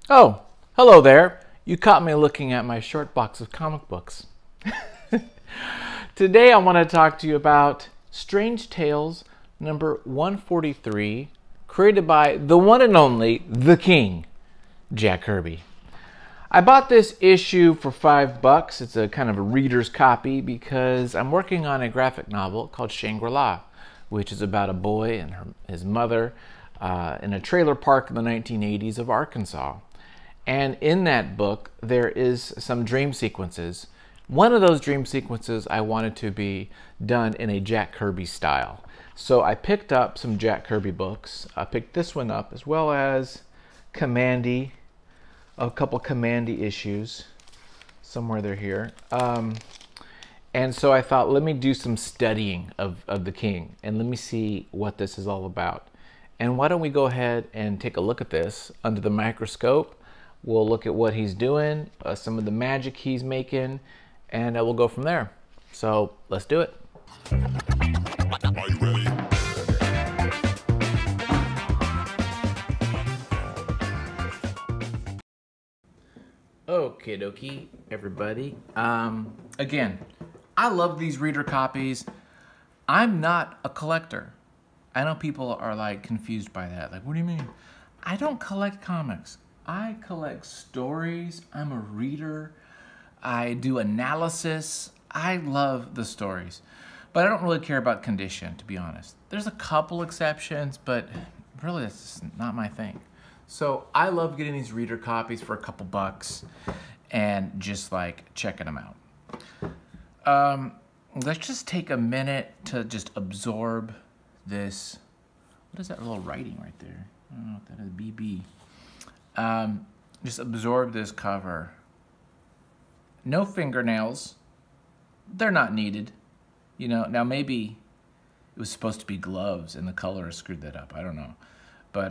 Oh, hello there. You caught me looking at my short box of comic books. Today I want to talk to you about Strange Tales number 143, created by the one and only, the King, Jack Kirby. I bought this issue for $5. It's a kind of a reader's copy because I'm working on a graphic novel called Shangri-La, which is about a boy and his mother in a trailer park in the 1980s of Arkansas. And in that book, there is some dream sequences. One of those dream sequences I wanted to be done in a Jack Kirby style. So I picked up some Jack Kirby books. I picked this one up as well as Commandy, a couple Commandy issues. Somewhere they're here. And so I thought, let me do some studying of the King and let me see what this is all about. And why don't we go ahead and take a look at this under the microscope. We'll look at what he's doing, some of the magic he's making, and we'll go from there. So let's do it. Are you ready? Okie dokie, everybody. Again, I love these reader copies. I'm not a collector. I know people are like confused by that. Like, what do you mean? I don't collect comics. I collect stories. I'm a reader. I do analysis. I love the stories. But I don't really care about condition, to be honest. There's a couple exceptions, but really that's just not my thing. So I love getting these reader copies for a couple bucks and just like checking them out. Let's just take a minute to just absorb this. What is that little writing right there? I don't know what that is, BB. Just absorb this cover. No fingernails. They're not needed. You know, now maybe it was supposed to be gloves and the color screwed that up. I don't know. But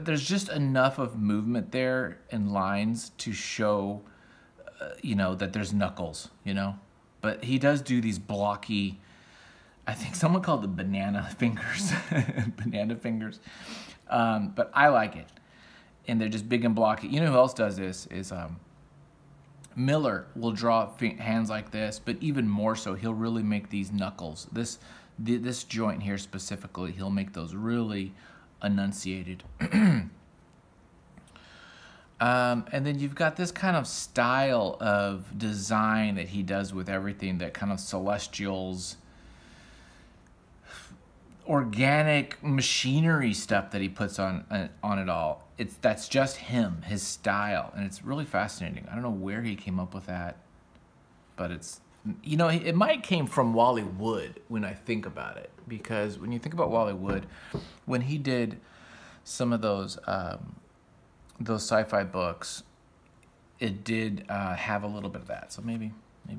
there's just enough of movement there and lines to show, you know, that there's knuckles, you know. But he does do these blocky, I think someone called them banana fingers. Banana fingers. But I like it. And they're just big and blocky. You know who else does this is Miller will draw hands like this, but even more so, he'll really make these knuckles. This joint here specifically, he'll make those really enunciated. And then you've got this kind of style of design that he does with everything, that kind of celestials, organic machinery stuff that he puts on it all. That's just him, his style, and it's really fascinating. I don't know where he came up with that, but it's, you know, it might came from Wally Wood when I think about it, because when you think about Wally Wood, when he did some of those sci-fi books, it did have a little bit of that. So maybe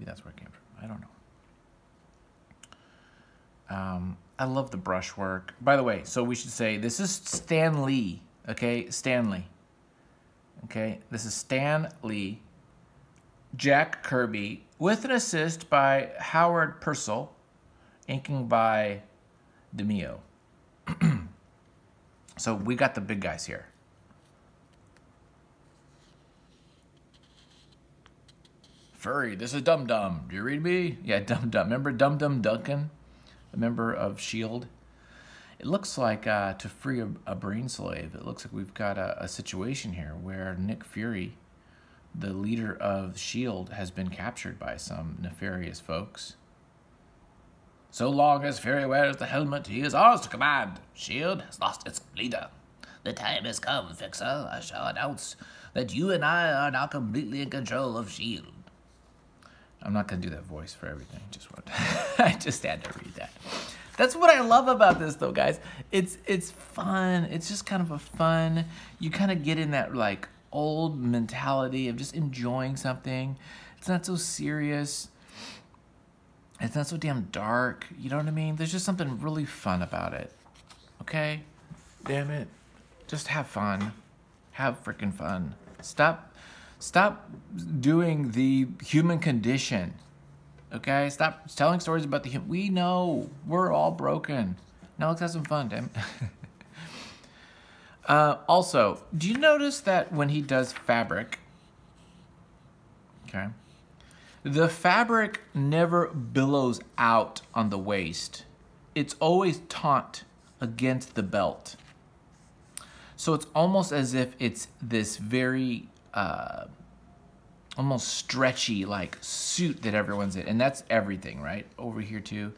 that's where it came from. I don't know. I love the brushwork. By the way, so we should say this is Stan Lee, okay? Stan Lee. Okay, this is Stan Lee, Jack Kirby, with an assist by Howard Purcell, inking by DeMio. So we got the big guys here. Furry, this is Dum Dum. Do you read me? Yeah, Dum Dum. Remember Dum Dum Duncan? A member of S.H.I.E.L.D.? It looks like to free a brain slave, it looks like we've got a situation here where Nick Fury, the leader of S.H.I.E.L.D., has been captured by some nefarious folks. So long as Fury wears the helmet, he is ours to command. S.H.I.E.L.D. has lost its leader. The time has come, Fixer. I shall announce that you and I are now completely in control of S.H.I.E.L.D. I'm not going to do that voice for everything. I just had to read that. That's what I love about this, though, guys. It's fun. It's just kind of a fun. You kind of get in that like old mentality of just enjoying something. It's not so serious. It's not so damn dark. You know what I mean? There's just something really fun about it. Okay? Damn it. Just have fun. Have freaking fun. Stop doing the human condition. Okay? Stop telling stories about the human. We know. We're all broken. Now let's have some fun, damn it. Also, do you notice that when he does fabric, okay, the fabric never billows out on the waist. It's always taut against the belt. So it's almost as if it's this very almost stretchy like suit that everyone's in. And that's everything, right? Over here too.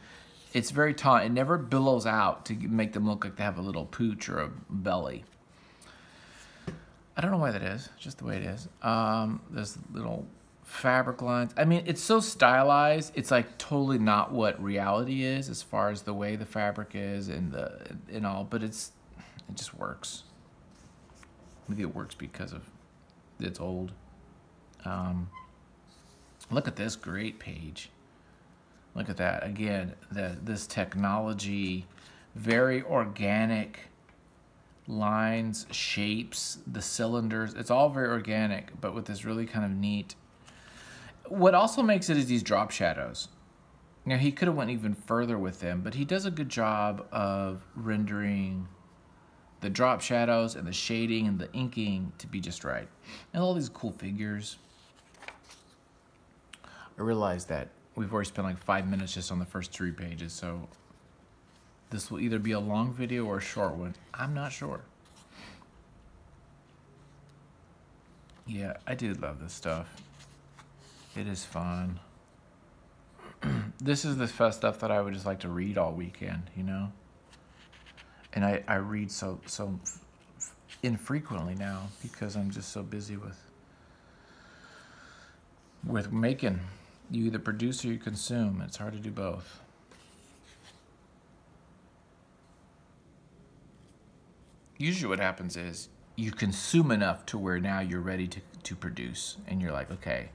It's very taut. It never billows out to make them look like they have a little pooch or a belly. I don't know why that is. Just the way it is. There's little fabric lines. I mean, it's so stylized. It's like totally not what reality is as far as the way the fabric is and all. But it just works. Maybe it works because of it's old. Look at this great page. Look at that again. This technology, very organic. Lines, shapes, the cylinders, it's all very organic, but with this really kind of neat. What also makes it is these drop shadows. Now he could have went even further with them, but he does a good job of rendering the drop shadows and the shading and the inking to be just right. And all these cool figures. I realize that we've already spent like 5 minutes just on the first 3 pages, so this will either be a long video or a short one. I'm not sure. Yeah, I do love this stuff. It is fun. This is the stuff that I would just like to read all weekend, you know? And I read so infrequently now because I'm just so busy with making. You either produce or you consume. It's hard to do both. Usually what happens is you consume enough to where now you're ready to produce. And you're like, okay,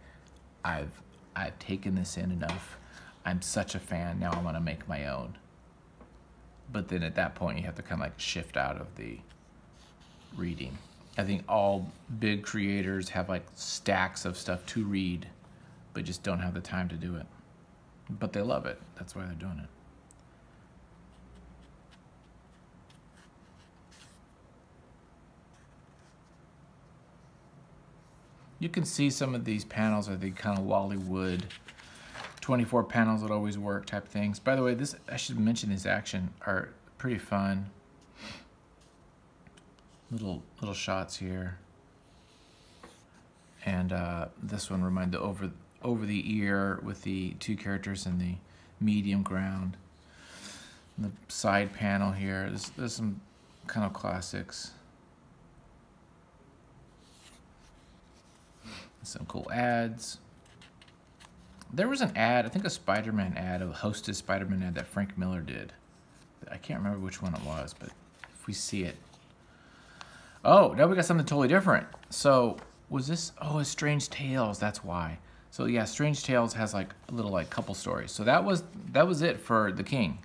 I've taken this in enough. I'm such a fan, now I want to make my own. But then at that point you have to kind of like shift out of the reading. I think all big creators have like stacks of stuff to read, but just don't have the time to do it. But they love it. That's why they're doing it. You can see some of these panels are the kind of Wally Wood 24 panels that always work type things. By the way, this I should mention these action are pretty fun. Little shots here. And this one remind the over the ear with the 2 characters in the medium ground. And the side panel here. There's some kind of classics. Some cool ads. There was an ad, I think a Spider-Man ad, a hosted Spider-Man ad that Frank Miller did. I can't remember which one it was, but if we see it. Oh, now we got something totally different. So, was this, oh, it's Strange Tales, that's why. So yeah, Strange Tales has like a little like couple stories. So that was it for the King.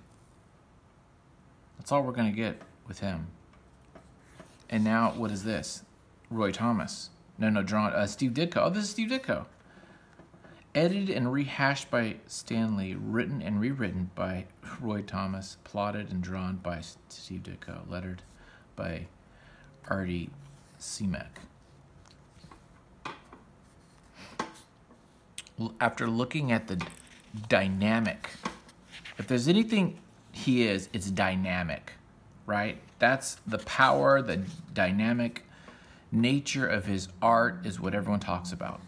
That's all we're gonna get with him. And now, what is this? Roy Thomas. No, drawn, Steve Ditko. Oh, this is Steve Ditko. Edited and rehashed by Stan Lee, written and rewritten by Roy Thomas, plotted and drawn by Steve Ditko, lettered by Artie Simek. After looking at the dynamic, if there's anything he is, it's dynamic, right? That's the power, the dynamic nature of his art is what everyone talks about.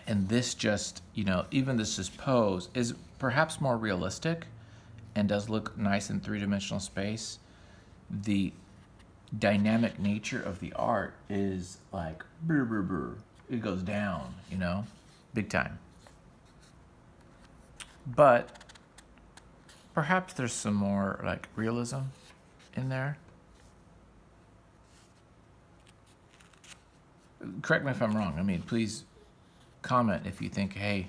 And this just, you know, even this pose is perhaps more realistic and does look nice in 3-dimensional space. The dynamic nature of the art is like, brr, brr, brr. It goes down, you know, big time. But perhaps there's some more like realism in there. Correct me if I'm wrong. I mean, please comment if you think, hey,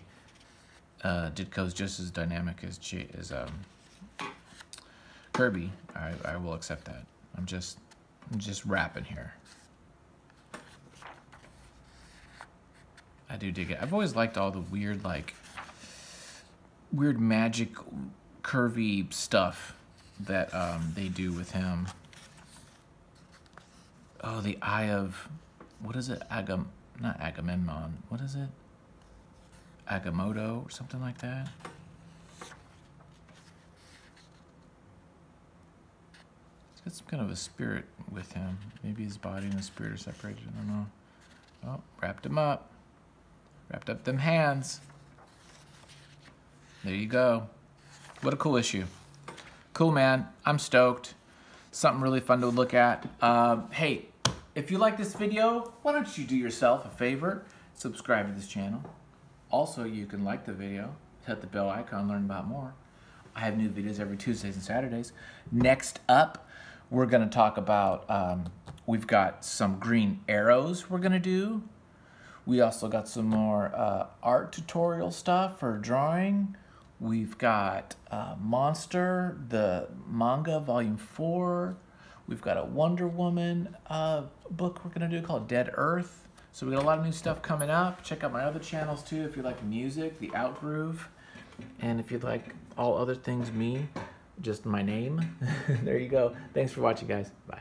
Ditko's just as dynamic as Kirby. I will accept that. I'm just rapping here. I do dig it. I've always liked all the weird, like, weird magic, curvy stuff that they do with him. Oh, the Eye of, what is it? Not Agamemnon. What is it? Agamotto or something like that. He's got some kind of a spirit with him. Maybe his body and his spirit are separated. I don't know. Oh, wrapped him up. Wrapped up them hands. There you go. What a cool issue. Cool, man. I'm stoked. Something really fun to look at. Hey, if you like this video, why don't you do yourself a favor? Subscribe to this channel. Also, you can like the video, hit the bell icon, learn about more. I have new videos every Tuesdays and Saturdays. Next up, we're going to talk about, we've got some green arrows we're going to do. We also got some more art tutorial stuff for drawing. We've got Monster, the manga, volume 4. We've got a Wonder Woman book we're going to do called Dead Earth. So we got a lot of new stuff coming up. Check out my other channels too if you like music, the Outgroove. And if you'd like all other things me, just my name. There you go. Thanks for watching, guys. Bye.